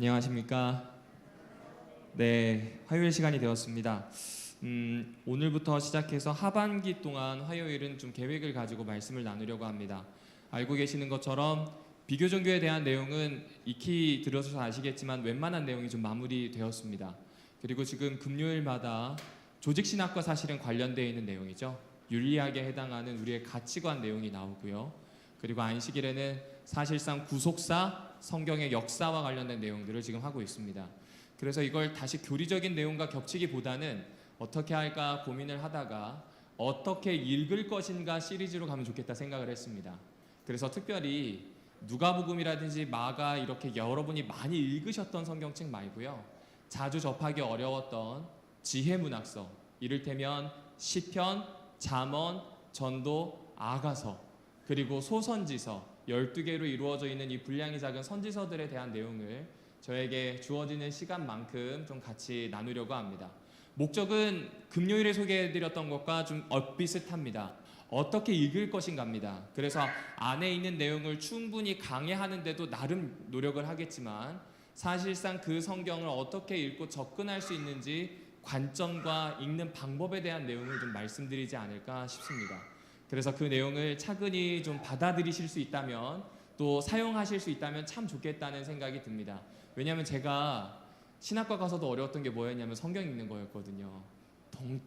안녕하십니까? 네, 화요일 시간이 되었습니다. 오늘부터 시작해서 하반기 동안 화요일은 좀 계획을 가지고 말씀을 나누려고 합니다. 알고 계시는 것처럼 비교 종교에 대한 내용은 익히 들어서 아시겠지만 웬만한 내용이 좀 마무리되었습니다. 그리고 지금 금요일마다 조직신학과 사실은 관련되어 있는 내용이죠. 윤리학에 해당하는 우리의 가치관 내용이 나오고요. 그리고 안식일에는 사실상 구속사, 성경의 역사와 관련된 내용들을 지금 하고 있습니다. 그래서 이걸 다시 교리적인 내용과 겹치기보다는 어떻게 할까 고민을 하다가 어떻게 읽을 것인가 시리즈로 가면 좋겠다 생각을 했습니다. 그래서 특별히 누가복음이라든지 마가 이렇게 여러분이 많이 읽으셨던 성경책 말고요. 자주 접하기 어려웠던 지혜문학서, 이를테면 시편, 잠언, 전도, 아가서, 그리고 소선지서 12개로 이루어져 있는 이 분량이 작은 선지서들에 대한 내용을 저에게 주어지는 시간만큼 좀 같이 나누려고 합니다. 목적은 금요일에 소개해드렸던 것과 좀 비슷합니다. 어떻게 읽을 것인가입니다. 그래서 안에 있는 내용을 충분히 강해하는데도 나름 노력을 하겠지만 사실상 그 성경을 어떻게 읽고 접근할 수 있는지 관점과 읽는 방법에 대한 내용을 좀 말씀드리지 않을까 싶습니다. 그래서 그 내용을 차근히 좀 받아들이실 수 있다면 또 사용하실 수 있다면 참 좋겠다는 생각이 듭니다. 왜냐하면 제가 신학과 가서도 어려웠던 게 뭐였냐면 성경 읽는 거였거든요.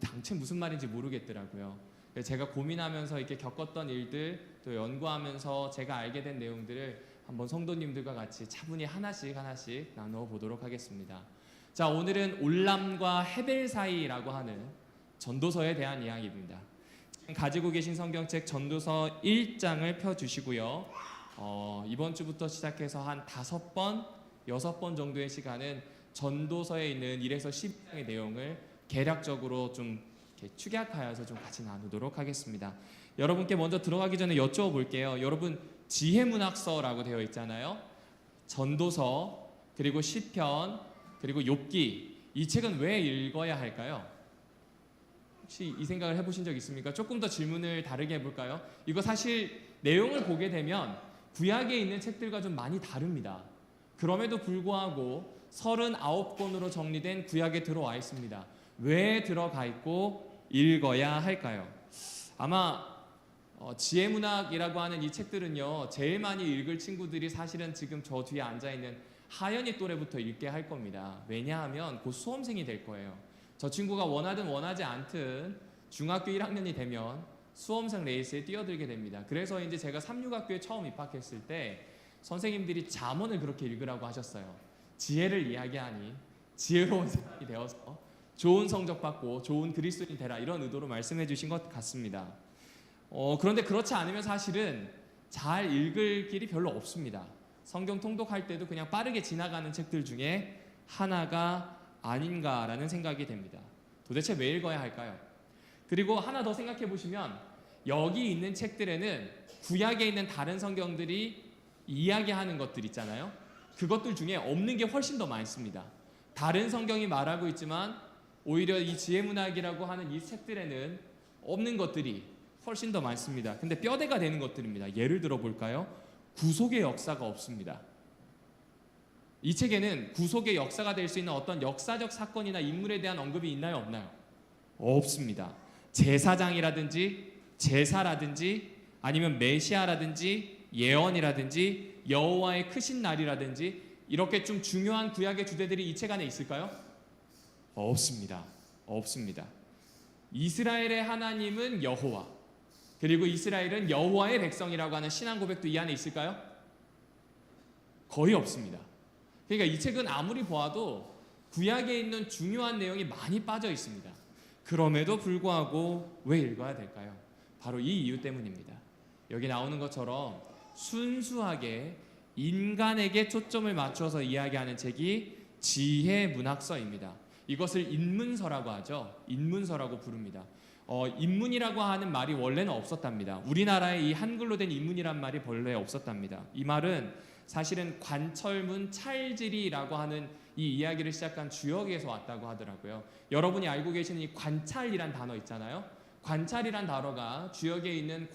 당최 무슨 말인지 모르겠더라고요. 제가 고민하면서 이렇게 겪었던 일들 또 연구하면서 제가 알게 된 내용들을 한번 성도님들과 같이 차분히 하나씩 나누어 보도록 하겠습니다. 자, 오늘은 올람과 헤벨 사이라고 하는 전도서에 대한 이야기입니다. 가지고 계신 성경책 전도서 1장을 펴주시고요. 이번 주부터 시작해서 한 5번, 6번 정도의 시간은 전도서에 있는 1에서 12장의 내용을 개략적으로 좀 이렇게 축약하여서 좀 같이 나누도록 하겠습니다. 여러분께 먼저 들어가기 전에 여쭤볼게요. 여러분 지혜문학서라고 되어 있잖아요. 전도서, 그리고 시편, 그리고 욥기, 이 책은 왜 읽어야 할까요? 혹시 이 생각을 해보신 적 있습니까? 조금 더 질문을 다르게 해볼까요? 이거 사실 내용을 보게 되면 구약에 있는 책들과 좀 많이 다릅니다. 그럼에도 불구하고 39권으로 정리된 구약에 들어와 있습니다. 왜 들어가 있고 읽어야 할까요? 아마 지혜문학이라고 하는 이 책들은요, 제일 많이 읽을 친구들이 사실은 지금 저 뒤에 앉아있는 하연이 또래부터 읽게 할 겁니다. 왜냐하면 곧 수험생이 될 거예요. 저 친구가 원하든 원하지 않든 중학교 1학년이 되면 수험생 레이스에 뛰어들게 됩니다. 그래서 이제 제가 삼육학교에 처음 입학했을 때 선생님들이 잠언을 그렇게 읽으라고 하셨어요. 지혜를 이야기하니 지혜로운 사람이 되어서 좋은 성적 받고 좋은 그리스도인이 되라, 이런 의도로 말씀해 주신 것 같습니다. 그런데 그렇지 않으면 사실은 잘 읽을 길이 별로 없습니다. 성경 통독할 때도 그냥 빠르게 지나가는 책들 중에 하나가 아닌가라는 생각이 됩니다. 도대체 왜 읽어야 할까요? 그리고 하나 더 생각해 보시면 여기 있는 책들에는 구약에 있는 다른 성경들이 이야기하는 것들 있잖아요. 그것들 중에 없는 게 훨씬 더 많습니다. 다른 성경이 말하고 있지만 오히려 이 지혜문학이라고 하는 이 책들에는 없는 것들이 훨씬 더 많습니다. 근데 뼈대가 되는 것들입니다. 예를 들어 볼까요? 구속의 역사가 없습니다. 이 책에는 구속의 역사가 될 수 있는 어떤 역사적 사건이나 인물에 대한 언급이 있나요, 없나요? 없습니다. 제사장이라든지 제사라든지 아니면 메시아라든지 예언이라든지 여호와의 크신 날이라든지 이렇게 좀 중요한 구약의 주제들이 이 책 안에 있을까요? 없습니다. 이스라엘의 하나님은 여호와, 그리고 이스라엘은 여호와의 백성이라고 하는 신앙 고백도 이 안에 있을까요? 거의 없습니다. 그러니까 이 책은 아무리 보아도 구약에 있는 중요한 내용이 많이 빠져 있습니다. 그럼에도 불구하고 왜 읽어야 될까요? 바로 이 이유 때문입니다. 여기 나오는 것처럼 순수하게 인간에게 초점을 맞춰서 이야기하는 책이 지혜문학서입니다. 이것을 인문서라고 하죠. 인문서라고 부릅니다. 인문이라고 하는 말이 원래는 없었답니다. 우리나라에 이 한글로 된 인문이란 말이 본래 없었답니다. 이 말은 사실은 관철문 찰지리라고 하는 이 이야기를 시작한 주역에서 왔다고 하더라고요. 여러분이 알고 계시는 이 관찰이란 단어 있잖아요. 관찰이란 단어가 주역에 있는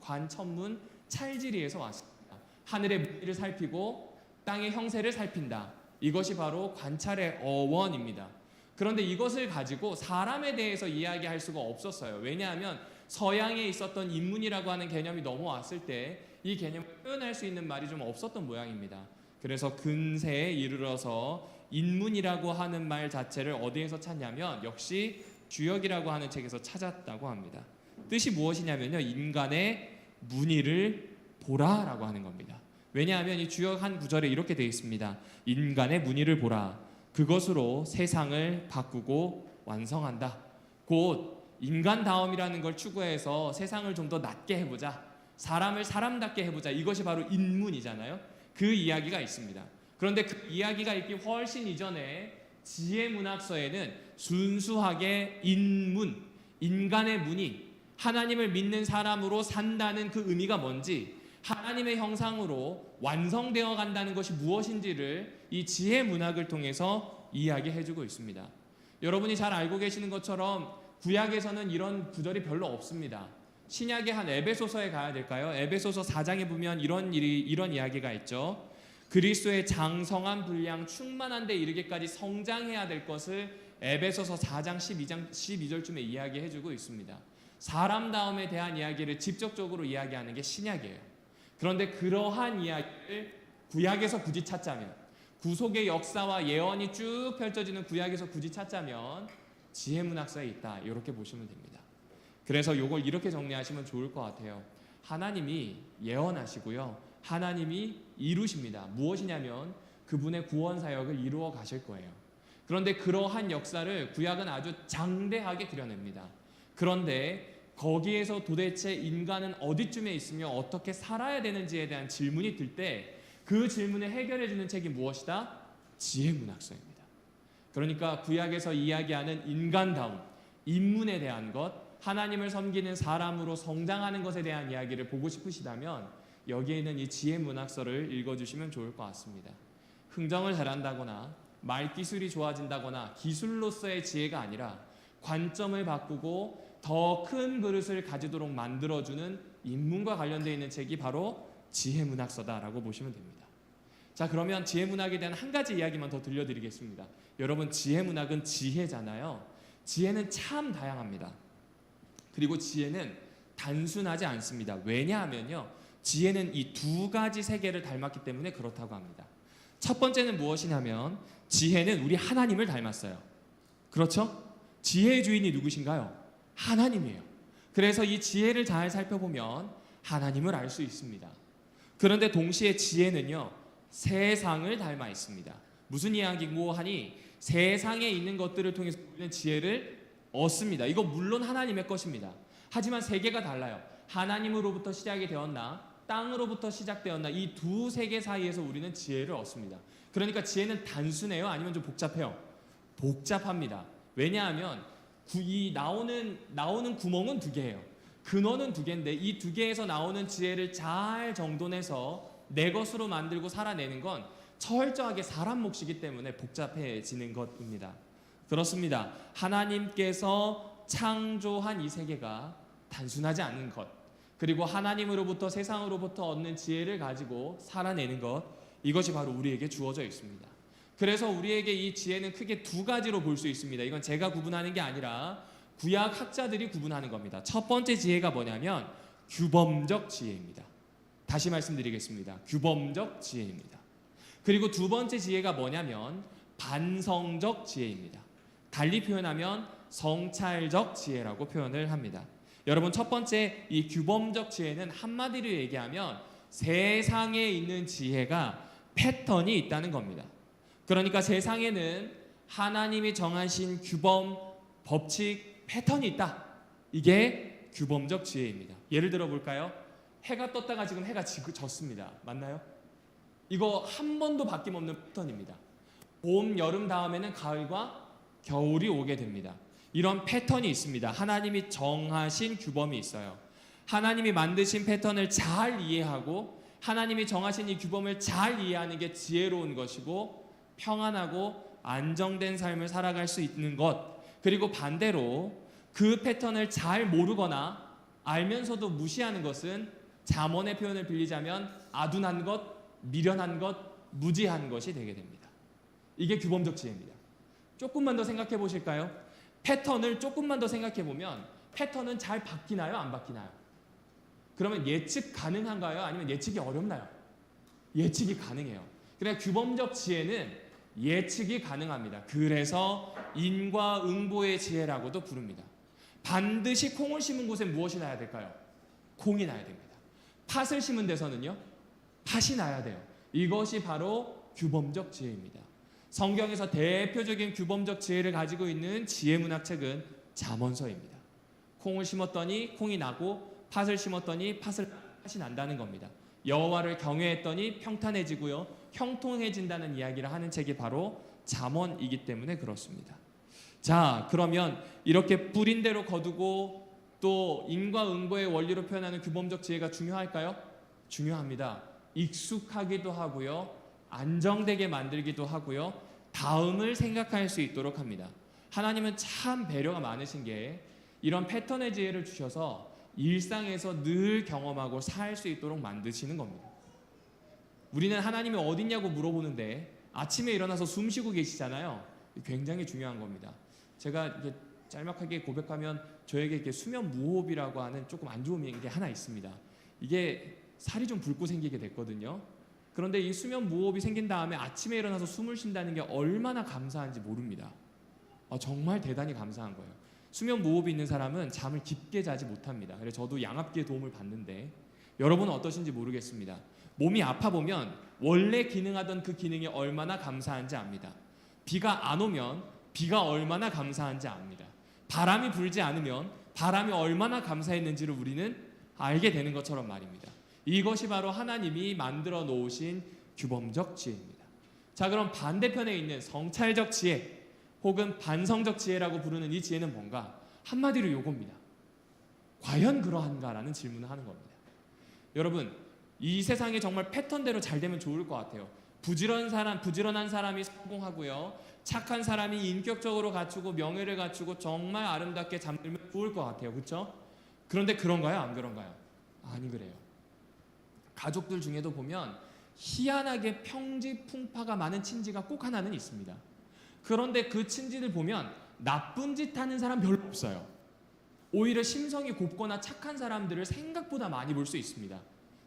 관천문 찰지리에서 왔습니다. 하늘의 무리를 살피고 땅의 형세를 살핀다. 이것이 바로 관찰의 어원입니다. 그런데 이것을 가지고 사람에 대해서 이야기할 수가 없었어요. 왜냐하면 서양에 있었던 인문이라고 하는 개념이 넘어왔을 때 이 개념을 표현할 수 있는 말이 좀 없었던 모양입니다. 그래서 근세에 이르러서 인문이라고 하는 말 자체를 어디에서 찾냐면 역시 주역이라고 하는 책에서 찾았다고 합니다. 뜻이 무엇이냐면요, 인간의 문의를 보라라고 하는 겁니다. 왜냐하면 이 주역 한 구절에 이렇게 되어 있습니다. 인간의 문의를 보라. 그것으로 세상을 바꾸고 완성한다. 곧 인간다움이라는 걸 추구해서 세상을 좀 더 낫게 해보자. 사람을 사람답게 해보자. 이것이 바로 인문이잖아요. 그 이야기가 있습니다. 그런데 그 이야기가 있기 훨씬 이전에 지혜문학서에는 순수하게 인문, 인간의 문의, 하나님을 믿는 사람으로 산다는 그 의미가 뭔지, 하나님의 형상으로 완성되어 간다는 것이 무엇인지를 이 지혜문학을 통해서 이야기해주고 있습니다. 여러분이 잘 알고 계시는 것처럼 구약에서는 이런 구절이 별로 없습니다. 신약의 한 에베소서에 가야 될까요? 에베소서 4장에 보면 이런 이야기가 있죠. 그리스도의 장성한 분량 충만한 데 이르기까지 성장해야 될 것을 에베소서 4장 12절쯤에 이야기해주고 있습니다. 사람다움에 대한 이야기를 직접적으로 이야기하는 게 신약이에요. 그런데 그러한 이야기를 구약에서 굳이 찾자면, 구속의 역사와 예언이 쭉 펼쳐지는 구약에서 굳이 찾자면 지혜문학서에 있다. 이렇게 보시면 됩니다. 그래서 이걸 이렇게 정리하시면 좋을 것 같아요. 하나님이 예언하시고요, 하나님이 이루십니다. 무엇이냐면 그분의 구원 사역을 이루어 가실 거예요. 그런데 그러한 역사를 구약은 아주 장대하게 그려냅니다. 그런데 거기에서 도대체 인간은 어디쯤에 있으며 어떻게 살아야 되는지에 대한 질문이 들 때 그 질문을 해결해 주는 책이 무엇이다? 지혜문학서입니다. 그러니까 구약에서 이야기하는 인간다움, 인문에 대한 것, 하나님을 섬기는 사람으로 성장하는 것에 대한 이야기를 보고 싶으시다면 여기에 있는 이 지혜문학서를 읽어주시면 좋을 것 같습니다. 흥정을 잘한다거나 말기술이 좋아진다거나 기술로서의 지혜가 아니라 관점을 바꾸고 더 큰 그릇을 가지도록 만들어주는 인문과 관련되어 있는 책이 바로 지혜문학서다라고 보시면 됩니다. 자, 그러면 지혜문학에 대한 한 가지 이야기만 더 들려드리겠습니다. 여러분, 지혜문학은 지혜잖아요. 지혜는 참 다양합니다. 그리고 지혜는 단순하지 않습니다. 왜냐하면요, 지혜는 이 두 가지 세계를 닮았기 때문에 그렇다고 합니다. 첫 번째는 무엇이냐면 지혜는 우리 하나님을 닮았어요. 그렇죠? 지혜의 주인이 누구신가요? 하나님이에요. 그래서 이 지혜를 잘 살펴보면 하나님을 알 수 있습니다. 그런데 동시에 지혜는요, 세상을 닮아 있습니다. 무슨 이야기고 하니 세상에 있는 것들을 통해서 우리는 지혜를 얻습니다. 이거 물론 하나님의 것입니다. 하지만 세계가 달라요. 하나님으로부터 시작이 되었나 땅으로부터 시작되었나, 이 두 세계 사이에서 우리는 지혜를 얻습니다. 그러니까 지혜는 단순해요? 아니면 좀 복잡해요? 복잡합니다. 왜냐하면 이 나오는 구멍은 두 개예요. 근원은 두 개인데 이 두 개에서 나오는 지혜를 잘 정돈해서 내 것으로 만들고 살아내는 건 철저하게 사람 몫이기 때문에 복잡해지는 것입니다. 그렇습니다. 하나님께서 창조한 이 세계가 단순하지 않은 것, 그리고 하나님으로부터 세상으로부터 얻는 지혜를 가지고 살아내는 것, 이것이 바로 우리에게 주어져 있습니다. 그래서 우리에게 이 지혜는 크게 두 가지로 볼 수 있습니다. 이건 제가 구분하는 게 아니라 구약 학자들이 구분하는 겁니다. 첫 번째 지혜가 뭐냐면 규범적 지혜입니다. 다시 말씀드리겠습니다. 규범적 지혜입니다. 그리고 두 번째 지혜가 뭐냐면 반성적 지혜입니다. 달리 표현하면 성찰적 지혜라고 표현을 합니다. 여러분, 첫 번째 이 규범적 지혜는 한마디로 얘기하면 세상에 있는 지혜가 패턴이 있다는 겁니다. 그러니까 세상에는 하나님이 정하신 규범, 법칙, 패턴이 있다. 이게 규범적 지혜입니다. 예를 들어 볼까요? 해가 떴다가 지금 해가 졌습니다. 맞나요? 이거 한 번도 바뀜없는 패턴입니다. 봄, 여름 다음에는 가을과 겨울이 오게 됩니다. 이런 패턴이 있습니다. 하나님이 정하신 규범이 있어요. 하나님이 만드신 패턴을 잘 이해하고 하나님이 정하신 이 규범을 잘 이해하는 게 지혜로운 것이고 평안하고 안정된 삶을 살아갈 수 있는 것, 그리고 반대로 그 패턴을 잘 모르거나 알면서도 무시하는 것은 잠언의 표현을 빌리자면 아둔한 것, 미련한 것, 무지한 것이 되게 됩니다. 이게 규범적 지혜입니다. 조금만 더 생각해 보실까요? 패턴을 조금만 더 생각해 보면 패턴은 잘 바뀌나요? 안 바뀌나요? 그러면 예측 가능한가요? 아니면 예측이 어렵나요? 예측이 가능해요. 그러니까 규범적 지혜는 예측이 가능합니다. 그래서 인과응보의 지혜라고도 부릅니다. 반드시 콩을 심은 곳에 무엇이 나야 될까요? 콩이 나야 됩니다. 팥을 심은 데서는요, 팥이 나야 돼요. 이것이 바로 규범적 지혜입니다. 성경에서 대표적인 규범적 지혜를 가지고 있는 지혜문학책은 잠언서입니다. 콩을 심었더니 콩이 나고 팥을 심었더니 팥이 난다는 겁니다. 여호와를 경외했더니 평탄해지고요, 형통해진다는 이야기를 하는 책이 바로 잠언이기 때문에 그렇습니다. 자, 그러면 이렇게 뿌린 대로 거두고 또 인과응보의 원리로 표현하는 규범적 지혜가 중요할까요? 중요합니다. 익숙하기도 하고요, 안정되게 만들기도 하고요, 다음을 생각할 수 있도록 합니다. 하나님은 참 배려가 많으신 게 이런 패턴의 지혜를 주셔서 일상에서 늘 경험하고 살 수 있도록 만드시는 겁니다. 우리는 하나님이 어딨냐고 물어보는데 아침에 일어나서 숨 쉬고 계시잖아요. 굉장히 중요한 겁니다. 제가 이렇게 짤막하게 고백하면 저에게 이렇게 수면 무호흡이라고 하는 조금 안 좋은 게 하나 있습니다. 이게 살이 좀 붉고 생기게 됐거든요. 그런데 이 수면 무호흡이 생긴 다음에 아침에 일어나서 숨을 쉰다는 게 얼마나 감사한지 모릅니다. 정말 대단히 감사한 거예요. 수면 무호흡이 있는 사람은 잠을 깊게 자지 못합니다. 그래서 저도 양압기의 도움을 받는데 여러분은 어떠신지 모르겠습니다. 몸이 아파 보면 원래 기능하던 그 기능이 얼마나 감사한지 압니다. 비가 안 오면 비가 얼마나 감사한지 압니다. 바람이 불지 않으면 바람이 얼마나 감사했는지를 우리는 알게 되는 것처럼 말입니다. 이것이 바로 하나님이 만들어 놓으신 규범적 지혜입니다. 자, 그럼 반대편에 있는 성찰적 지혜 혹은 반성적 지혜라고 부르는 이 지혜는 뭔가? 한마디로 요겁니다. 과연 그러한가라는 질문을 하는 겁니다. 여러분, 이 세상에 정말 패턴대로 잘 되면 좋을 것 같아요. 부지런한 사람이 성공하고요, 착한 사람이 인격적으로 갖추고 명예를 갖추고 정말 아름답게 잠들면 좋을 것 같아요. 그렇죠? 그런데 그런가요? 안 그런가요? 아니, 그래요. 가족들 중에도 보면 희한하게 평지풍파가 많은 친지가 꼭 하나는 있습니다. 그런데 그 친지들 보면 나쁜 짓 하는 사람 별로 없어요. 오히려 심성이 곱거나 착한 사람들을 생각보다 많이 볼 수 있습니다.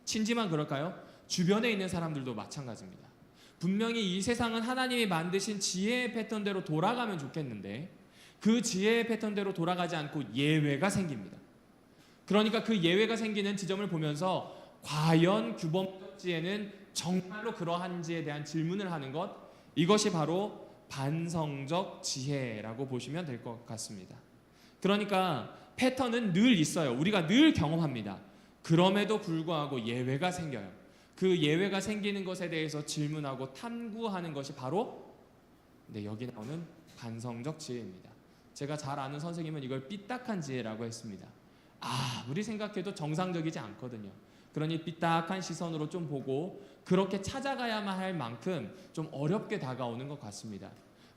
친지만 그럴까요? 주변에 있는 사람들도 마찬가지입니다. 분명히 이 세상은 하나님이 만드신 지혜의 패턴대로 돌아가면 좋겠는데 그 지혜의 패턴대로 돌아가지 않고 예외가 생깁니다. 그러니까 그 예외가 생기는 지점을 보면서 과연 규범적 지혜는 정말로 그러한지에 대한 질문을 하는 것, 이것이 바로 반성적 지혜라고 보시면 될 것 같습니다. 그러니까 패턴은 늘 있어요. 우리가 늘 경험합니다. 그럼에도 불구하고 예외가 생겨요. 그 예외가 생기는 것에 대해서 질문하고 탐구하는 것이 바로 여기 나오는 반성적 지혜입니다. 제가 잘 아는 선생님은 이걸 삐딱한 지혜라고 했습니다. 우리 생각해도 정상적이지 않거든요. 그러니 삐딱한 시선으로 좀 보고 그렇게 찾아가야만 할 만큼 좀 어렵게 다가오는 것 같습니다.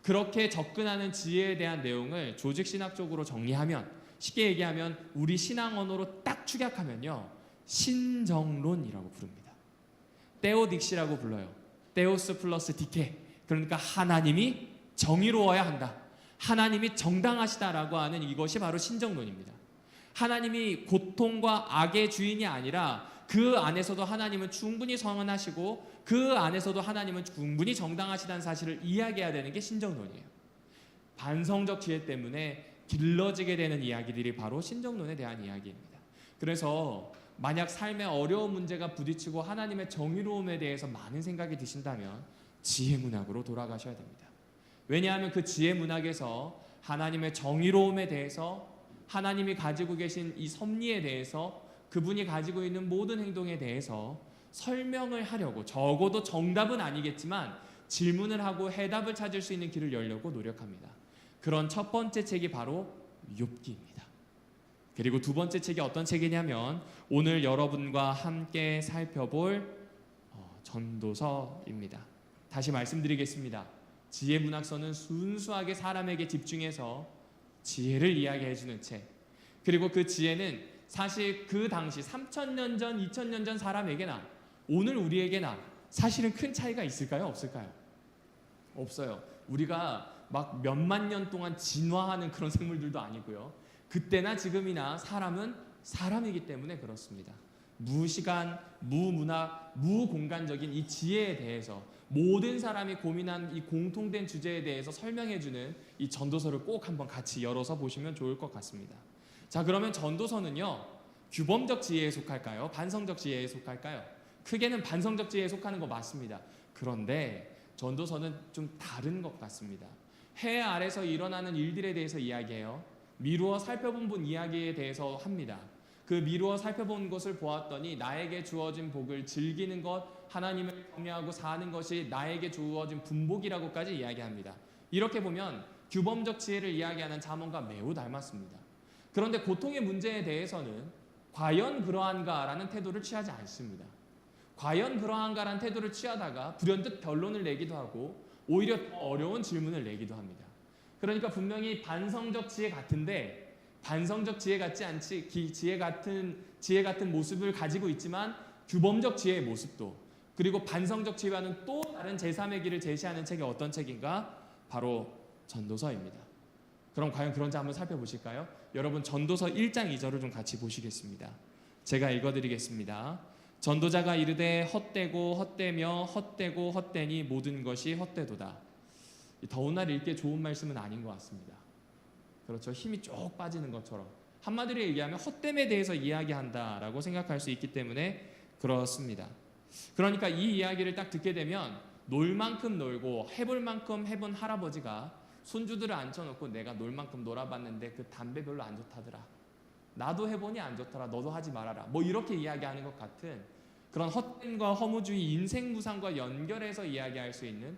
그렇게 접근하는 지혜에 대한 내용을 조직신학적으로 정리하면, 쉽게 얘기하면 우리 신앙 언어로 딱 축약하면요, 신정론이라고 부릅니다. 테오딕시라고 불러요. 테오스 플러스 디케. 그러니까 하나님이 정의로워야 한다, 하나님이 정당하시다라고 하는 이것이 바로 신정론입니다. 하나님이 고통과 악의 주인이 아니라 그 안에서도 하나님은 충분히 선하시고 그 안에서도 하나님은 충분히 정당하시다는 사실을 이야기해야 되는 게 신정론이에요. 반성적 지혜 때문에 길러지게 되는 이야기들이 바로 신정론에 대한 이야기입니다. 그래서 만약 삶의 어려운 문제가 부딪히고 하나님의 정의로움에 대해서 많은 생각이 드신다면 지혜문학으로 돌아가셔야 됩니다. 왜냐하면 그 지혜문학에서 하나님의 정의로움에 대해서, 하나님이 가지고 계신 이 섭리에 대해서, 그분이 가지고 있는 모든 행동에 대해서 설명을 하려고, 적어도 정답은 아니겠지만 질문을 하고 해답을 찾을 수 있는 길을 열려고 노력합니다. 그런 첫 번째 책이 바로 욥기입니다. 그리고 두 번째 책이 어떤 책이냐면 오늘 여러분과 함께 살펴볼 전도서입니다. 다시 말씀드리겠습니다. 지혜문학서는 순수하게 사람에게 집중해서 지혜를 이야기해주는 책, 그리고 그 지혜는 사실 그 당시 3000년 전, 2000년 전 사람에게나 오늘 우리에게나 사실은 큰 차이가 있을까요? 없을까요? 없어요. 우리가 막 몇만 년 동안 진화하는 그런 생물들도 아니고요. 그때나 지금이나 사람은 사람이기 때문에 그렇습니다. 무시간, 무문화, 무공간적인 이 지혜에 대해서 모든 사람이 고민한 이 공통된 주제에 대해서 설명해주는 이 전도서를 꼭 한번 같이 열어서 보시면 좋을 것 같습니다. 자, 그러면 전도서는요, 규범적 지혜에 속할까요? 반성적 지혜에 속할까요? 크게는 반성적 지혜에 속하는 거 맞습니다. 그런데 전도서는 좀 다른 것 같습니다. 해 아래서 일어나는 일들에 대해서 이야기해요. 미루어 살펴본 분 이야기에 대해서 합니다. 그 미루어 살펴본 것을 보았더니 나에게 주어진 복을 즐기는 것, 하나님을 경외하고 사는 것이 나에게 주어진 분복이라고까지 이야기합니다. 이렇게 보면 규범적 지혜를 이야기하는 잠언과 매우 닮았습니다. 그런데 고통의 문제에 대해서는 과연 그러한가라는 태도를 취하지 않습니다. 과연 그러한가라는 태도를 취하다가 불현듯 결론을 내기도 하고 오히려 더 어려운 질문을 내기도 합니다. 그러니까 분명히 반성적 지혜 같은데 반성적 지혜 같지 않지 지혜 같은 모습을 가지고 있지만 규범적 지혜의 모습도, 그리고 반성적 지혜와는 또 다른 제3의 길을 제시하는 책이 어떤 책인가? 바로 전도서입니다. 그럼 과연 그런지 한번 살펴보실까요? 여러분, 전도서 1장 2절을 좀 같이 보시겠습니다. 제가 읽어드리겠습니다. 전도자가 이르되 헛되고 헛되며 헛되고 헛되니 모든 것이 헛되도다. 더운 날 읽기에 좋은 말씀은 아닌 것 같습니다. 그렇죠. 힘이 쭉 빠지는 것처럼 한마디로 얘기하면 헛됨에 대해서 이야기한다라고 생각할 수 있기 때문에 그렇습니다. 그러니까 이 이야기를 딱 듣게 되면 놀 만큼 놀고 해볼 만큼 해본 할아버지가 손주들을 앉혀놓고 내가 놀 만큼 놀아봤는데 그 담배 별로 안 좋다더라. 나도 해보니 안 좋더라. 너도 하지 말아라. 뭐 이렇게 이야기하는 것 같은 그런 헛됨과 허무주의, 인생무상과 연결해서 이야기할 수 있는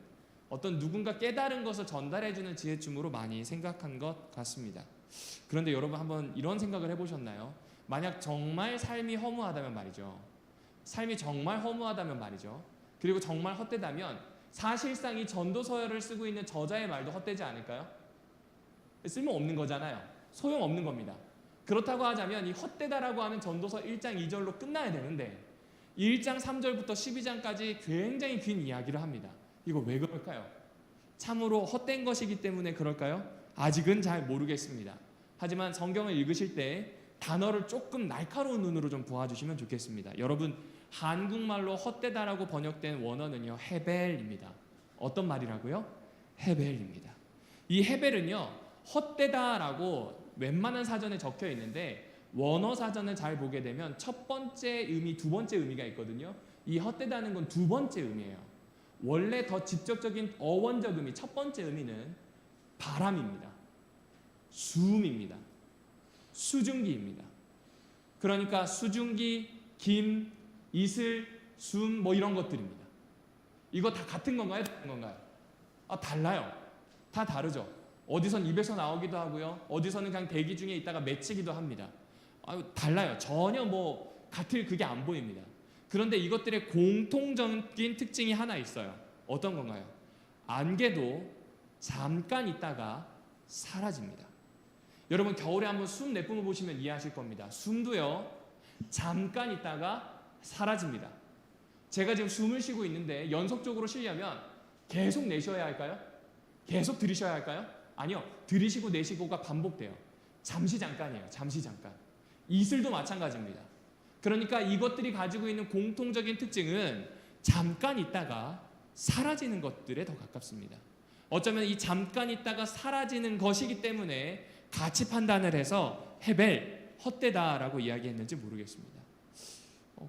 어떤 누군가 깨달은 것을 전달해주는 지혜춤으로 많이 생각한 것 같습니다. 그런데 여러분, 한번 이런 생각을 해보셨나요? 만약 정말 삶이 허무하다면 말이죠. 삶이 정말 허무하다면 말이죠. 그리고 정말 헛되다면 사실상 이 전도서를 쓰고 있는 저자의 말도 헛되지 않을까요? 쓸모없는 거잖아요. 소용없는 겁니다. 그렇다고 하자면 이 헛되다라고 하는 전도서 1장 2절로 끝나야 되는데 1장 3절부터 12장까지 굉장히 긴 이야기를 합니다. 이거 왜 그럴까요? 참으로 헛된 것이기 때문에 그럴까요? 아직은 잘 모르겠습니다. 하지만 성경을 읽으실 때 단어를 조금 날카로운 눈으로 좀 보아주시면 좋겠습니다. 여러분, 한국말로 헛되다라고 번역된 원어는요, 헤벨입니다. 어떤 말이라고요? 헤벨입니다. 이 헤벨은요, 헛되다라고 웬만한 사전에 적혀 있는데 원어 사전을 잘 보게 되면 첫 번째 의미, 두 번째 의미가 있거든요. 이 헛되다는 건 두 번째 의미예요. 원래 더 직접적인 어원적 의미, 첫 번째 의미는 바람입니다. 수음입니다. 수증기입니다. 그러니까 수증기, 김, 이슬, 숨 뭐 이런 것들입니다. 이거 다 같은 건가요? 다른 건가요? 달라요. 다 다르죠. 어디선 입에서 나오기도 하고요. 어디서는 그냥 대기 중에 있다가 맺히기도 합니다. 달라요. 전혀 뭐 같을 그게 안 보입니다. 그런데 이것들의 공통적인 특징이 하나 있어요. 어떤 건가요? 안개도 잠깐 있다가 사라집니다. 여러분, 겨울에 한번 숨 내뿜어 보시면 이해하실 겁니다. 숨도요, 잠깐 있다가 사라집니다. 제가 지금 숨을 쉬고 있는데 연속적으로 쉬려면 계속 내쉬어야 할까요? 계속 들이셔야 할까요? 아니요. 들이쉬고 내쉬고가 반복돼요. 잠시 잠깐이에요. 잠시 잠깐. 이슬도 마찬가지입니다. 그러니까 이것들이 가지고 있는 공통적인 특징은 잠깐 있다가 사라지는 것들에 더 가깝습니다. 어쩌면 이 잠깐 있다가 사라지는 것이기 때문에 가치 판단을 해서 헤벨, 헛되다라고 이야기했는지 모르겠습니다.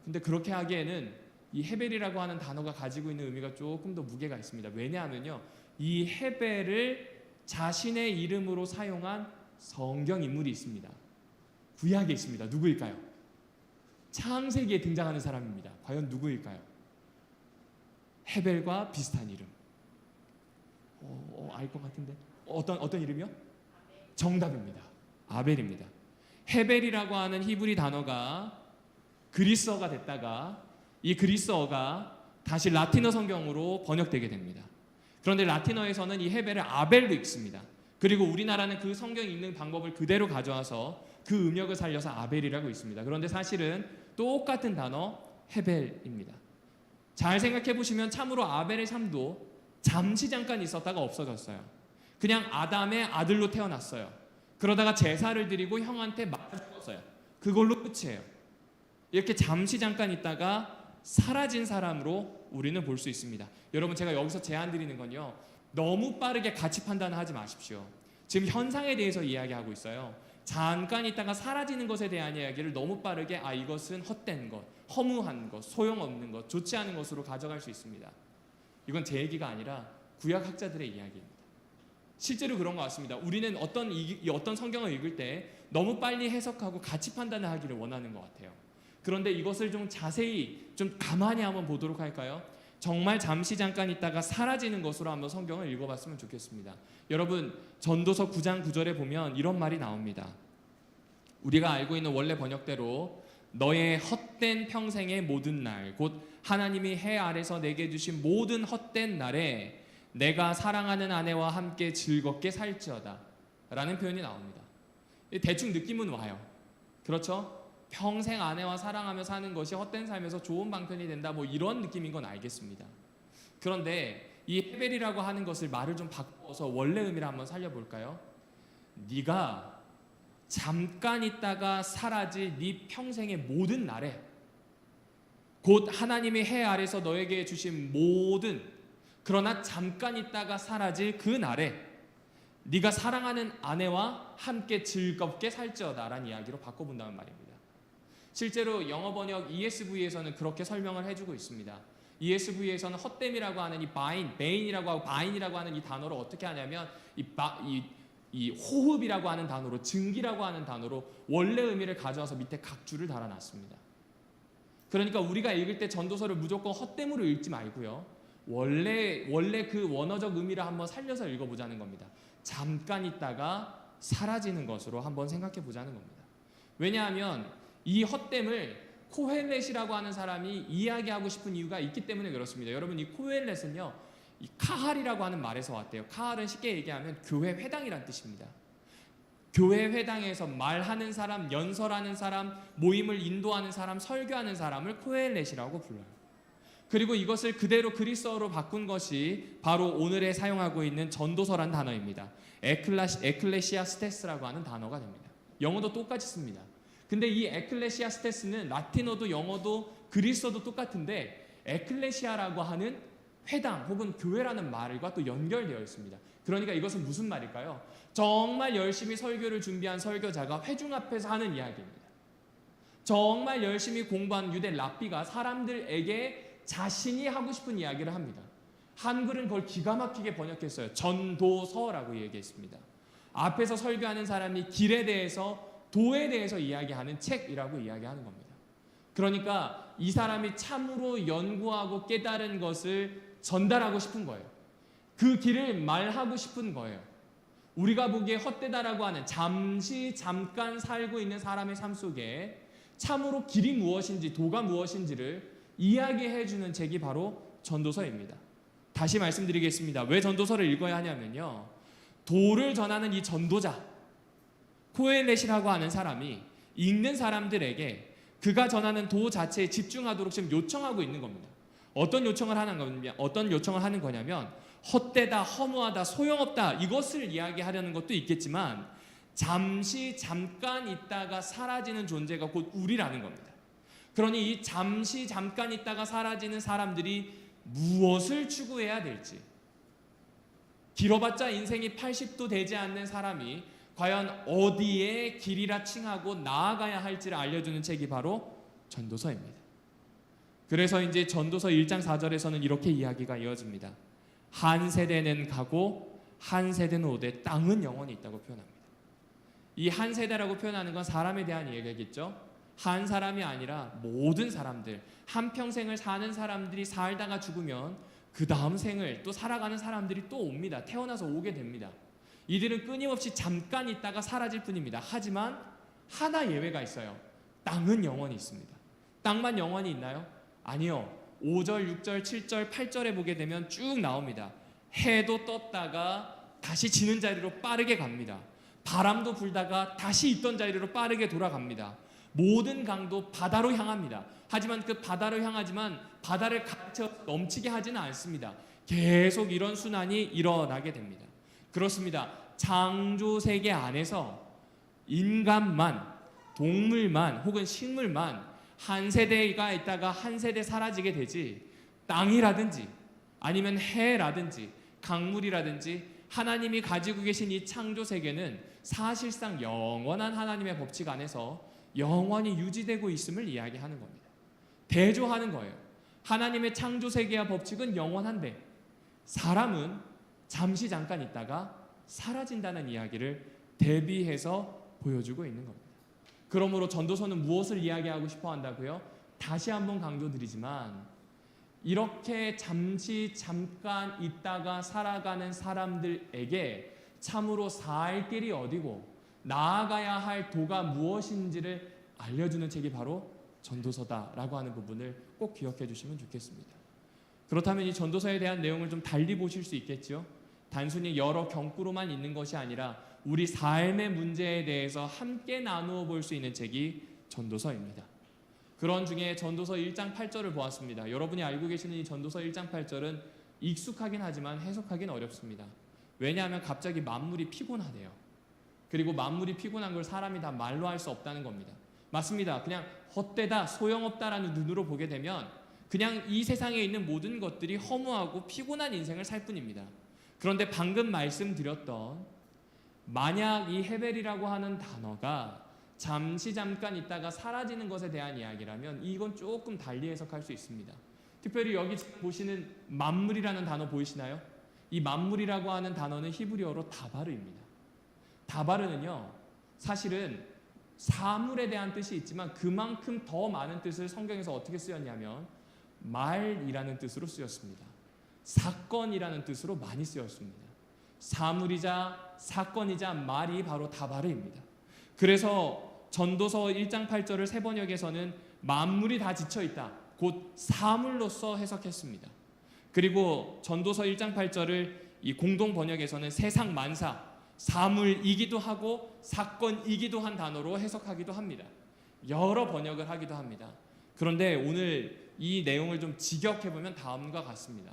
근데 그렇게 하기에는 이 헤벨이라고 하는 단어가 가지고 있는 의미가 조금 더 무게가 있습니다. 왜냐하면요, 이 헤벨을 자신의 이름으로 사용한 성경 인물이 있습니다. 구약에 있습니다. 누구일까요? 창세기에 등장하는 사람입니다. 과연 누구일까요? 헤벨과 비슷한 이름. 알 것 같은데. 어떤 이름이요? 정답입니다. 아벨입니다. 헤벨이라고 하는 히브리 단어가 그리스어가 됐다가 이 그리스어가 다시 라틴어 성경으로 번역되게 됩니다. 그런데 라틴어에서는 이 헤벨을 아벨로 읽습니다. 그리고 우리나라는 그 성경 읽는 방법을 그대로 가져와서 그 음역을 살려서 아벨이라고 있습니다. 그런데 사실은 똑같은 단어 헤벨입니다. 잘 생각해 보시면 참으로 아벨의 삶도 잠시 잠깐 있었다가 없어졌어요. 그냥 아담의 아들로 태어났어요. 그러다가 제사를 드리고 형한테 맞아 죽었어요. 그걸로 끝이에요. 이렇게 잠시 잠깐 있다가 사라진 사람으로 우리는 볼 수 있습니다. 여러분, 제가 여기서 제안 드리는 건요, 너무 빠르게 가치 판단을 하지 마십시오. 지금 현상에 대해서 이야기하고 있어요. 잠깐 있다가 사라지는 것에 대한 이야기를 너무 빠르게 이것은 헛된 것, 허무한 것, 소용없는 것, 좋지 않은 것으로 가져갈 수 있습니다. 이건 제 얘기가 아니라 구약학자들의 이야기입니다. 실제로 그런 것 같습니다. 우리는 어떤 성경을 읽을 때 너무 빨리 해석하고 가치 판단을 하기를 원하는 것 같아요. 그런데 이것을 좀 자세히 좀 가만히 한번 보도록 할까요? 정말 잠시 잠깐 있다가 사라지는 것으로 한번 성경을 읽어봤으면 좋겠습니다. 여러분, 전도서 9장 9절에 보면 이런 말이 나옵니다. 우리가 알고 있는 원래 번역대로 너의 헛된 평생의 모든 날, 곧 하나님이 해 아래서 내게 주신 모든 헛된 날에 내가 사랑하는 아내와 함께 즐겁게 살지어다 라는 표현이 나옵니다. 대충 느낌은 와요. 그렇죠? 평생 아내와 사랑하며 사는 것이 헛된 삶에서 좋은 방편이 된다, 뭐 이런 느낌인 건 알겠습니다. 그런데 이 헤벨이라고 하는 것을 말을 좀 바꿔서 원래 의미를 한번 살려볼까요? 네가 잠깐 있다가 사라질 네 평생의 모든 날에, 곧 하나님이 해 아래서 너에게 주신 모든, 그러나 잠깐 있다가 사라질 그 날에 네가 사랑하는 아내와 함께 즐겁게 살지어다 라는 이야기로 바꿔본다는 말입니다. 실제로 영어 번역 ESV에서는 그렇게 설명을 해주고 있습니다. ESV에서는 헛됨이라고 하는 이 베인이라고 하고 바인이라고 하는 이 단어를 어떻게 하냐면 이 호흡이라고 하는 단어로, 증기라고 하는 단어로 원래 의미를 가져와서 밑에 각주를 달아놨습니다. 그러니까 우리가 읽을 때 전도서를 무조건 헛됨으로 읽지 말고요, 원래 그 원어적 의미를 한번 살려서 읽어보자는 겁니다. 잠깐 있다가 사라지는 것으로 한번 생각해 보자는 겁니다. 왜냐하면 이 헛됨을 코헬렛이라고 하는 사람이 이야기하고 싶은 이유가 있기 때문에 그렇습니다. 여러분, 이 코헬렛은요, 이 카할이라고 하는 말에서 왔대요. 카할은 쉽게 얘기하면 교회 회당이란 뜻입니다. 교회 회당에서 말하는 사람, 연설하는 사람, 모임을 인도하는 사람, 설교하는 사람을 코헬렛이라고 불러요. 그리고 이것을 그대로 그리스어로 바꾼 것이 바로 오늘에 사용하고 있는 전도서란 단어입니다. 에클레시아스테스라고 하는 단어가 됩니다. 영어도 똑같이 씁니다. 근데 이 에클레시아스테스는 라틴어도 영어도 그리스어도 똑같은데 에클레시아라고 하는 회당 혹은 교회라는 말과 또 연결되어 있습니다. 그러니까 이것은 무슨 말일까요? 정말 열심히 설교를 준비한 설교자가 회중 앞에서 하는 이야기입니다. 정말 열심히 공부한 유대 랍비가 사람들에게 자신이 하고 싶은 이야기를 합니다. 한글은 그걸 기가 막히게 번역했어요. 전도서라고 얘기했습니다. 앞에서 설교하는 사람이 길에 대해서, 도에 대해서 이야기하는 책이라고 이야기하는 겁니다. 그러니까 이 사람이 참으로 연구하고 깨달은 것을 전달하고 싶은 거예요. 그 길을 말하고 싶은 거예요. 우리가 보기에 헛되다라고 하는 잠깐 살고 있는 사람의 삶 속에 참으로 길이 무엇인지, 도가 무엇인지를 이야기해주는 책이 바로 전도서입니다. 다시 말씀드리겠습니다. 왜 전도서를 읽어야 하냐면요, 도를 전하는 이 전도자 코헬렛이라고 하는 사람이 읽는 사람들에게 그가 전하는 도 자체에 집중하도록 지금 요청하고 있는 겁니다. 어떤 요청을 하는 거냐면 헛되다, 허무하다, 소용없다, 이것을 이야기하려는 것도 있겠지만 잠깐 있다가 사라지는 존재가 곧 우리라는 겁니다. 그러니 이 잠깐 있다가 사라지는 사람들이 무엇을 추구해야 될지, 길어봤자 인생이 80도 되지 않는 사람이 과연 어디에 길이라 칭하고 나아가야 할지를 알려주는 책이 바로 전도서입니다. 그래서 이제 전도서 1장 4절에서는 이렇게 이야기가 이어집니다. 한 세대는 가고 한 세대는 오되 땅은 영원히 있다고 표현합니다. 이 한 세대라고 표현하는 건 사람에 대한 이야기겠죠. 한 사람이 아니라 모든 사람들, 한평생을 사는 사람들이 살다가 죽으면 그 다음 생을 또 살아가는 사람들이 또 옵니다. 태어나서 오게 됩니다. 이들은 끊임없이 잠깐 있다가 사라질 뿐입니다. 하지만 하나 예외가 있어요. 땅은 영원히 있습니다. 땅만 영원히 있나요? 아니요. 5절, 6절, 7절, 8절에 보게 되면 쭉 나옵니다. 해도 떴다가 다시 지는 자리로 빠르게 갑니다. 바람도 불다가 다시 있던 자리로 빠르게 돌아갑니다. 모든 강도 바다로 향합니다. 하지만 그 바다로 향하지만 바다를 가르쳐 넘치게 하지는 않습니다. 계속 이런 순환이 일어나게 됩니다. 그렇습니다. 창조 세계 안에서 인간만, 동물만 혹은 식물만 한 세대가 있다가 한 세대 사라지게 되지, 땅이라든지 아니면 해라든지 강물이라든지 하나님이 가지고 계신 이 창조 세계는 사실상 영원한 하나님의 법칙 안에서 영원히 유지되고 있음을 이야기하는 겁니다. 대조하는 거예요. 하나님의 창조 세계와 법칙은 영원한데 사람은 잠시 잠깐 있다가 사라진다는 이야기를 대비해서 보여주고 있는 겁니다. 그러므로 전도서는 무엇을 이야기하고 싶어 한다고요? 다시 한번 강조드리지만 이렇게 잠시 잠깐 있다가 살아가는 사람들에게 참으로 살 길이 어디고 나아가야 할 도가 무엇인지를 알려주는 책이 바로 전도서다라고 하는 부분을 꼭 기억해 주시면 좋겠습니다. 그렇다면 이 전도서에 대한 내용을 좀 달리 보실 수 있겠죠? 단순히 여러 경구로만 있는 것이 아니라 우리 삶의 문제에 대해서 함께 나누어 볼 수 있는 책이 전도서입니다. 그런 중에 전도서 1장 8절을 보았습니다. 여러분이 알고 계시는 이 전도서 1장 8절은 익숙하긴 하지만 해석하기는 어렵습니다. 왜냐하면 갑자기 만물이 피곤하대요. 그리고 만물이 피곤한 걸 사람이 다 말로 할 수 없다는 겁니다. 맞습니다. 그냥 헛되다, 소용없다라는 눈으로 보게 되면 그냥 이 세상에 있는 모든 것들이 허무하고 피곤한 인생을 살 뿐입니다. 그런데 방금 말씀드렸던 만약 이 헤벨이라고 하는 단어가 잠시 잠깐 있다가 사라지는 것에 대한 이야기라면 이건 조금 달리 해석할 수 있습니다. 특별히 여기 보시는 만물이라는 단어 보이시나요? 이 만물이라고 하는 단어는 히브리어로 다바르입니다. 다바르는요, 사실은 사물에 대한 뜻이 있지만 그만큼 더 많은 뜻을 성경에서 어떻게 쓰였냐면 말이라는 뜻으로 쓰였습니다. 사건이라는 뜻으로 많이 쓰였습니다. 사물이자 사건이자 말이 바로 다바르입니다. 그래서 전도서 1장 8절을 세 번역에서는 만물이 다 지쳐있다, 곧 사물로서 해석했습니다. 그리고 전도서 1장 8절을 이 공동 번역에서는 세상 만사, 사물이기도 하고 사건이기도 한 단어로 해석하기도 합니다. 여러 번역을 하기도 합니다. 그런데 오늘 이 내용을 좀 직역해보면 다음과 같습니다.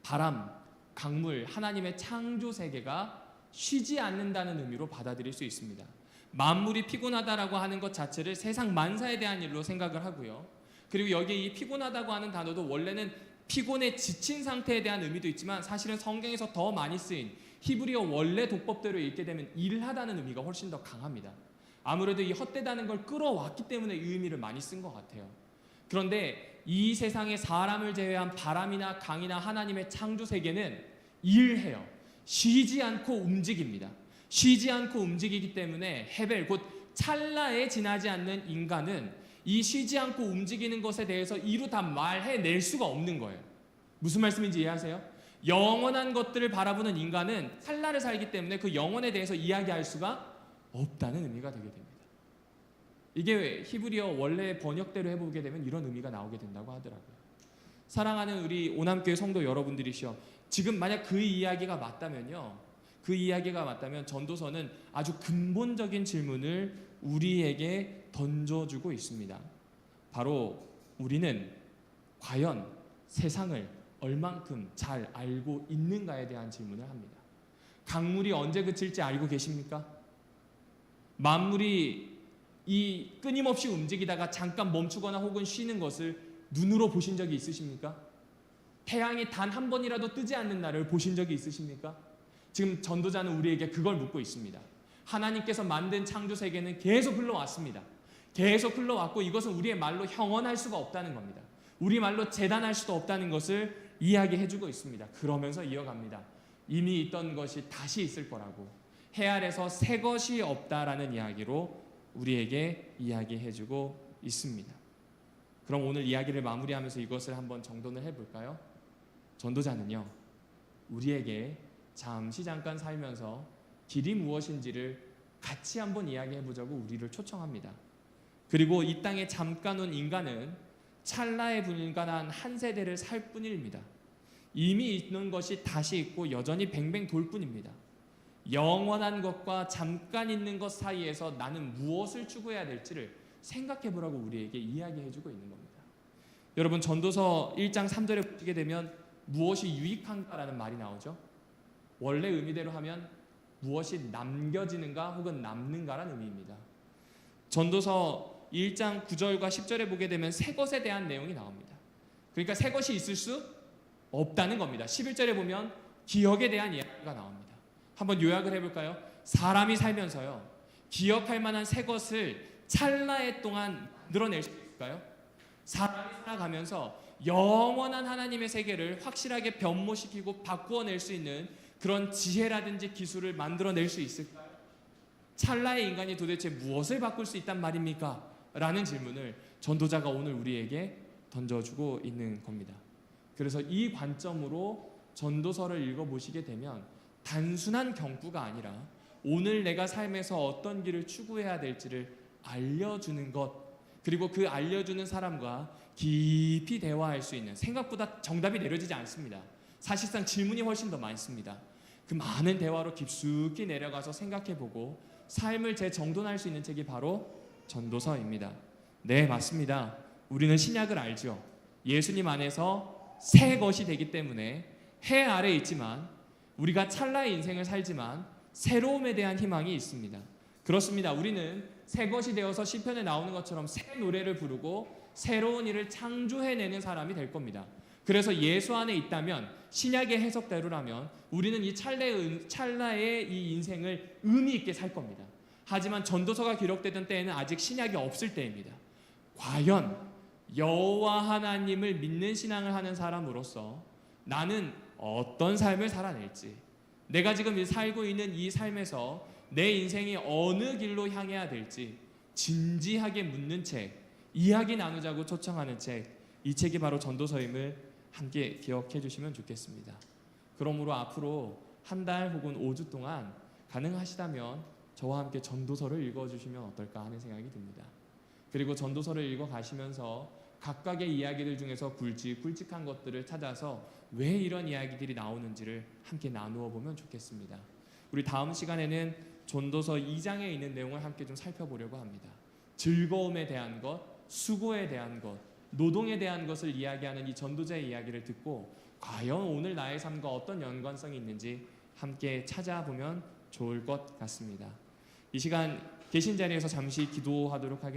바람, 강물, 하나님의 창조 세계가 쉬지 않는다는 의미로 받아들일 수 있습니다. 만물이 피곤하다라고 하는 것 자체를 세상 만사에 대한 일로 생각을 하고요. 그리고 여기 이 피곤하다고 하는 단어도 원래는 피곤에 지친 상태에 대한 의미도 있지만 사실은 성경에서 더 많이 쓰인 히브리어 원래 독법대로 읽게 되면 일하다는 의미가 훨씬 더 강합니다. 아무래도 이 헛되다는 걸 끌어왔기 때문에 이 의미를 많이 쓴 것 같아요. 그런데 이 세상에 사람을 제외한 바람이나 강이나 하나님의 창조 세계는 일해요. 쉬지 않고 움직입니다. 쉬지 않고 움직이기 때문에 헤벨, 곧 찰나에 지나지 않는 인간은 이 쉬지 않고 움직이는 것에 대해서 이루 다 말해낼 수가 없는 거예요. 무슨 말씀인지 이해하세요? 영원한 것들을 바라보는 인간은 찰나를 살기 때문에 그 영원에 대해서 이야기할 수가 없다는 의미가 되게 됩니다. 이게 히브리어 원래 번역대로 해보게 되면 이런 의미가 나오게 된다고 하더라고요. 사랑하는 우리 오남교회 성도 여러분들이시여, 지금 만약 그 이야기가 맞다면요, 그 이야기가 맞다면 전도서는 아주 근본적인 질문을 우리에게 던져주고 있습니다. 바로 우리는 과연 세상을 얼만큼 잘 알고 있는가에 대한 질문을 합니다. 강물이 언제 그칠지 알고 계십니까? 만물이 이 끊임없이 움직이다가 잠깐 멈추거나 혹은 쉬는 것을 눈으로 보신 적이 있으십니까? 태양이 단 한 번이라도 뜨지 않는 날을 보신 적이 있으십니까? 지금 전도자는 우리에게 그걸 묻고 있습니다. 하나님께서 만든 창조 세계는 계속 흘러왔습니다. 계속 흘러왔고 이것은 우리의 말로 형언할 수가 없다는 겁니다. 우리 말로 재단할 수도 없다는 것을 이야기해주고 있습니다. 그러면서 이어갑니다. 이미 있던 것이 다시 있을 거라고, 해 아래서 새 것이 없다라는 이야기로 우리에게 이야기해주고 있습니다. 그럼 오늘 이야기를 마무리하면서 이것을 한번 정돈을 해볼까요? 전도자는요, 우리에게 잠시 잠깐 살면서 길이 무엇인지를 같이 한번 이야기해보자고 우리를 초청합니다. 그리고 이 땅에 잠깐 온 인간은 찰나에 불과한 한 세대를 살 뿐입니다. 이미 있는 것이 다시 있고 여전히 뱅뱅 돌 뿐입니다. 영원한 것과 잠깐 있는 것 사이에서 나는 무엇을 추구해야 될지를 생각해 보라고 우리에게 이야기해 주고 있는 겁니다. 여러분, 전도서 1장 3절에 보시게 되면 무엇이 유익한가라는 말이 나오죠. 원래 의미대로 하면 무엇이 남겨지는가 혹은 남는가라는 의미입니다. 전도서 1장 9절과 10절에 보게 되면 새 것에 대한 내용이 나옵니다. 그러니까 새 것이 있을 수 없다는 겁니다. 11절에 보면 기억에 대한 이야기가 나옵니다. 한번 요약을 해볼까요? 사람이 살면서요, 기억할 만한 새 것을 찰나의 동안 늘어낼 수 있을까요? 사람이 살아가면서 영원한 하나님의 세계를 확실하게 변모시키고 바꾸어낼 수 있는 그런 지혜라든지 기술을 만들어낼 수 있을까요? 찰나의 인간이 도대체 무엇을 바꿀 수 있단 말입니까? 라는 질문을 전도자가 오늘 우리에게 던져주고 있는 겁니다. 그래서 이 관점으로 전도서를 읽어보시게 되면 단순한 경구가 아니라 오늘 내가 삶에서 어떤 길을 추구해야 될지를 알려주는 것, 그리고 그 알려주는 사람과 깊이 대화할 수 있는, 생각보다 정답이 내려지지 않습니다. 사실상 질문이 훨씬 더 많습니다. 그 많은 대화로 깊숙이 내려가서 생각해보고 삶을 재정돈할 수 있는 책이 바로 전도서입니다. 네, 맞습니다. 우리는 신약을 알죠. 예수님 안에서 새 것이 되기 때문에 해 아래 있지만 우리가 찰나의 인생을 살지만 새로움에 대한 희망이 있습니다. 그렇습니다. 우리는 새 것이 되어서 시편에 나오는 것처럼 새 노래를 부르고 새로운 일을 창조해내는 사람이 될 겁니다. 그래서 예수 안에 있다면, 신약의 해석대로라면 우리는 이 찰나의 이 인생을 의미 있게 살 겁니다. 하지만 전도서가 기록되던 때에는 아직 신약이 없을 때입니다. 과연 여호와 하나님을 믿는 신앙을 하는 사람으로서 나는 어떤 삶을 살아낼지, 내가 지금 살고 있는 이 삶에서 내 인생이 어느 길로 향해야 될지 진지하게 묻는 책, 이야기 나누자고 초청하는 책, 이 책이 바로 전도서임을 함께 기억해 주시면 좋겠습니다. 그러므로 앞으로 한 달 혹은 5주 동안 가능하시다면 저와 함께 전도서를 읽어주시면 어떨까 하는 생각이 듭니다. 그리고 전도서를 읽어가시면서 각각의 이야기들 중에서 굵직굵직한 것들을 찾아서 왜 이런 이야기들이 나오는지를 함께 나누어 보면 좋겠습니다. 우리 다음 시간에는 전도서 2장에 있는 내용을 함께 좀 살펴보려고 합니다. 즐거움에 대한 것, 수고에 대한 것, 노동에 대한 것을 이야기하는 이 전도자의 이야기를 듣고 과연 오늘 나의 삶과 어떤 연관성이 있는지 함께 찾아보면 좋을 것 같습니다. 이 시간 계신 자리에서 잠시 기도하도록 하겠습니다.